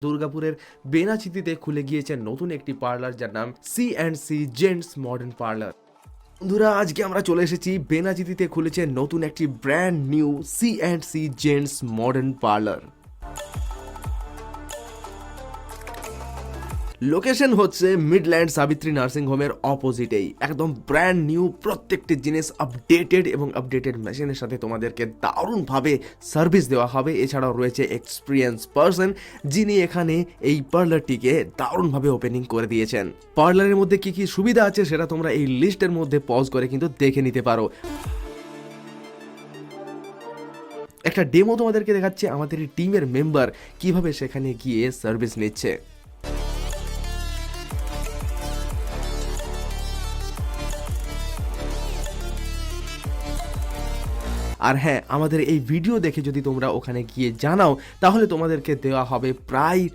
দুর্গাপুরের বেনাচিতিতে খুলে গিয়েছে নতুন একটি পার্লার, যার নাম সি জেন্টস মডার্ন পার্লার। বন্ধুরা, আজকে আমরা চলে এসেছি বেনাচিতিতে খুলেছে নতুন একটি ব্র্যান্ড নিউ সি জেন্টস মডার্ন পার্লার। লোকেশন হচ্ছে মিডল্যান্ড সাবিত্রী নার্সিং হোমের অপোজিটেই। একদম ব্র্যান্ড নিউ, প্রত্যেকটি জিনিস আপডেটেড এবং আপডেটেড মেশিনের সাথে তোমাদেরকে দারুণভাবে সার্ভিস দেওয়া হবে। এছাড়াও রয়েছে এক্সপিরিয়েন্স পার্সন, যিনি এখানে এই পার্লারটিকে দারুণভাবে ওপেনিং করে দিয়েছেন। পার্লারের মধ্যে কি কি সুবিধা আছে সেটা তোমরা এই লিস্টের মধ্যে পজ করে কিন্তু দেখে নিতে পারো। একটা ডেমো তোমাদেরকে দেখাচ্ছে আমাদের এই টিমের মেম্বার কিভাবে সেখানে গিয়ে সার্ভিস নিচ্ছে। আর হ্যাঁ, আমাদের এই ভিডিও দেখে যদি তোমরা ওখানে গিয়ে জানাও, তাহলে তোমাদেরকে দেওয়া হবে প্রায়